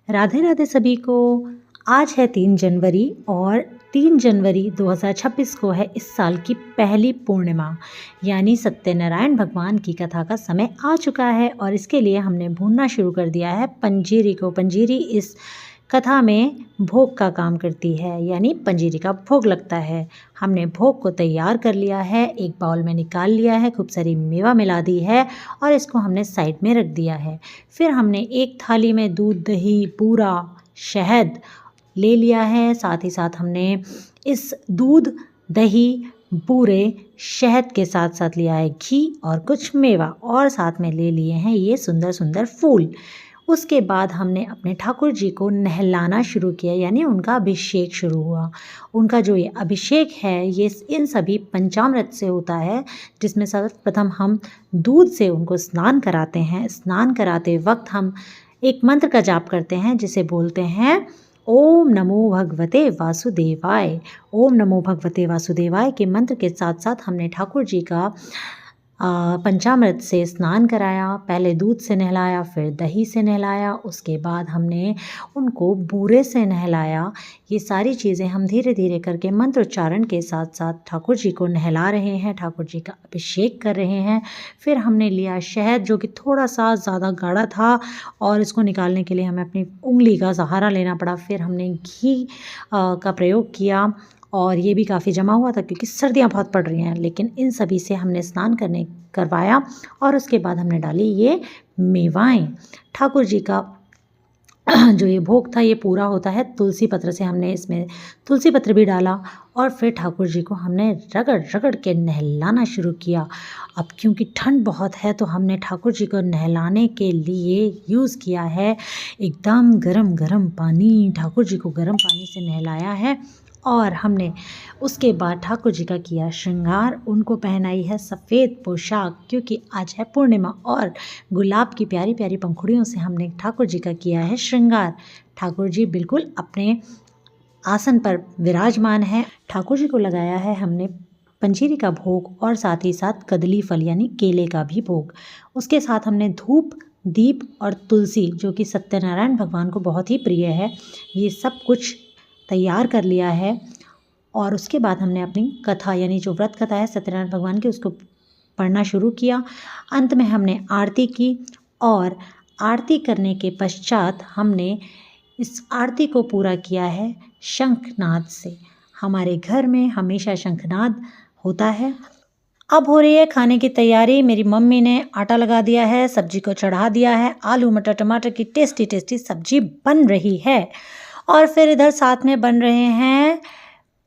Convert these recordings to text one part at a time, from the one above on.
राधे राधे सभी को। आज है 3 जनवरी और 3 जनवरी 2026 को है इस साल की पहली पूर्णिमा, यानी सत्यनारायण भगवान की कथा का समय आ चुका है और इसके लिए हमने भूनना शुरू कर दिया है पंजीरी को। पंजीरी इस कथा में भोग का काम करती है, यानी पंजीरी का भोग लगता है। हमने भोग को तैयार कर लिया है, एक बाउल में निकाल लिया है, खूब सारी मेवा मिला दी है और इसको हमने साइड में रख दिया है। फिर हमने एक थाली में दूध, दही, बूरा, शहद ले लिया है। साथ ही साथ हमने इस दूध, दही, बूरे, शहद के साथ साथ लिया है घी और कुछ मेवा और साथ में ले लिए हैं ये सुंदर सुंदर फूल। उसके बाद हमने अपने ठाकुर जी को नहलाना शुरू किया, यानी उनका अभिषेक शुरू हुआ। उनका जो ये अभिषेक है ये इन सभी पंचामृत से होता है, जिसमें सर्वप्रथम हम दूध से उनको स्नान कराते हैं। स्नान कराते वक्त हम एक मंत्र का जाप करते हैं जिसे बोलते हैं ओम नमो भगवते वासुदेवाय। ओम नमो भगवते वासुदेवाय के मंत्र के साथ साथ हमने ठाकुर जी का पंचामृत से स्नान कराया। पहले दूध से नहलाया, फिर दही से नहलाया, उसके बाद हमने उनको बूरे से नहलाया। ये सारी चीज़ें हम धीरे धीरे करके मंत्रोच्चारण के साथ साथ ठाकुर जी को नहला रहे हैं, ठाकुर जी का अभिषेक कर रहे हैं। फिर हमने लिया शहद, जो कि थोड़ा सा ज़्यादा गाढ़ा था और इसको निकालने के लिए हमें अपनी उंगली का सहारा लेना पड़ा। फिर हमने घी का प्रयोग किया और ये भी काफ़ी जमा हुआ था क्योंकि सर्दियाँ बहुत पड़ रही हैं, लेकिन इन सभी से हमने स्नान करवाया और उसके बाद हमने डाली ये मेवाएं। ठाकुर जी का जो ये भोग था ये पूरा होता है तुलसी पत्र से। हमने इसमें तुलसी पत्र भी डाला और फिर ठाकुर जी को हमने रगड़ रगड़ के नहलाना शुरू किया। अब क्योंकि ठंड बहुत है तो हमने ठाकुर जी को नहलाने के लिए यूज़ किया है एकदम गरम गरम पानी। ठाकुर जी को गरम पानी से नहलाया है और हमने उसके बाद ठाकुर जी का किया श्रृंगार। उनको पहनाई है सफ़ेद पोशाक, क्योंकि आज है पूर्णिमा, और गुलाब की प्यारी प्यारी पंखुड़ियों से हमने ठाकुर जी का किया है श्रृंगार। ठाकुर जी बिल्कुल अपने आसन पर विराजमान है। ठाकुर जी को लगाया है हमने पंजीरी का भोग और साथ ही साथ कदली फल यानी केले का भी भोग। उसके साथ हमने धूप, दीप और तुलसी, जो कि सत्यनारायण भगवान को बहुत ही प्रिय है, ये सब कुछ तैयार कर लिया है। और उसके बाद हमने अपनी कथा, यानी जो व्रत कथा है सत्यनारायण भगवान की, उसको पढ़ना शुरू किया। अंत में हमने आरती की और आरती करने के पश्चात हमने इस आरती को पूरा किया है शंखनाद से। हमारे घर में हमेशा शंखनाद होता है। अब हो रही है खाने की तैयारी। मेरी मम्मी ने आटा लगा दिया है, सब्जी को चढ़ा दिया है। आलू मटर टमाटर की टेस्टी टेस्टी सब्जी बन रही है और फिर इधर साथ में बन रहे हैं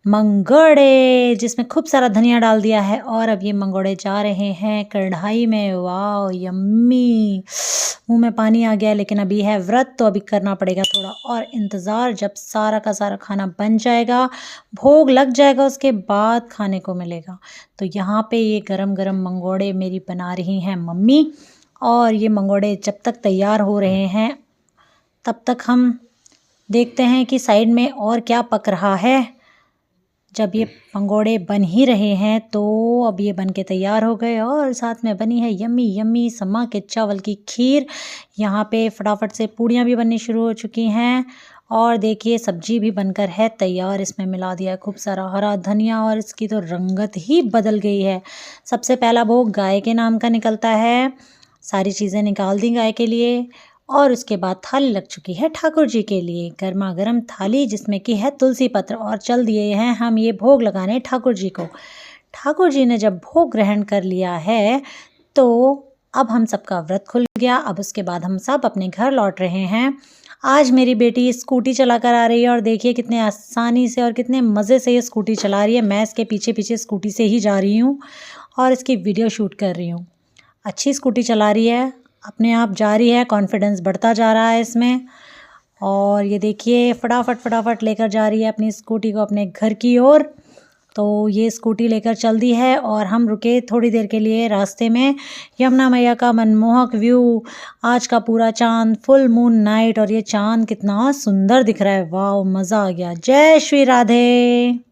मंगोड़े, जिसमें खूब सारा धनिया डाल दिया है और अब ये मंगोड़े जा रहे हैं कढ़ाई में। वाह यम्मी, मुंह में पानी आ गया। लेकिन अभी है व्रत तो अभी करना पड़ेगा थोड़ा और इंतज़ार। जब सारा का सारा खाना बन जाएगा, भोग लग जाएगा, उसके बाद खाने को मिलेगा। तो यहाँ पे ये गरम गरम मंगोड़े मेरी बना रही हैं मम्मी, और ये मंगोड़े जब तक तैयार हो रहे हैं तब तक हम देखते हैं कि साइड में और क्या पक रहा है। जब ये मंगोड़े बन ही रहे हैं तो अब ये बन के तैयार हो गए और साथ में बनी है यम्मी यम्मी समा के चावल की खीर। यहाँ पे फटाफट से पूड़ियाँ भी बननी शुरू हो चुकी हैं और देखिए सब्जी भी बनकर है तैयार। इसमें मिला दिया है खूब सारा हरा धनिया और इसकी तो रंगत ही बदल गई है। सबसे पहला भोग गाय के नाम का निकलता है। सारी चीज़ें निकाल दी गाय के लिए और उसके बाद थाली लग चुकी है ठाकुर जी के लिए, गर्मा गर्म थाली जिसमें कि है तुलसी पत्र, और चल दिए हैं हम ये भोग लगाने ठाकुर जी को। ठाकुर जी ने जब भोग ग्रहण कर लिया है तो अब हम सबका व्रत खुल गया। अब उसके बाद हम सब अपने घर लौट रहे हैं। आज मेरी बेटी स्कूटी चला कर आ रही है और देखिए कितने आसानी से और कितने मज़े से ये स्कूटी चला रही है। मैं इसके पीछे पीछे स्कूटी से ही जा रही हूँ और इसकी वीडियो शूट कर रही हूँ। अच्छी स्कूटी चला रही है, अपने आप जा रही है, कॉन्फिडेंस बढ़ता जा रहा है इसमें। और ये देखिए फटाफट फटाफट लेकर जा रही है अपनी स्कूटी को अपने घर की ओर। तो ये स्कूटी लेकर चल दी है और हम रुके थोड़ी देर के लिए रास्ते में। यमुना मैया का मनमोहक व्यू, आज का पूरा चांद, फुल मून नाइट, और ये चांद कितना सुंदर दिख रहा है। वाह मज़ा आ गया। जय श्री राधे।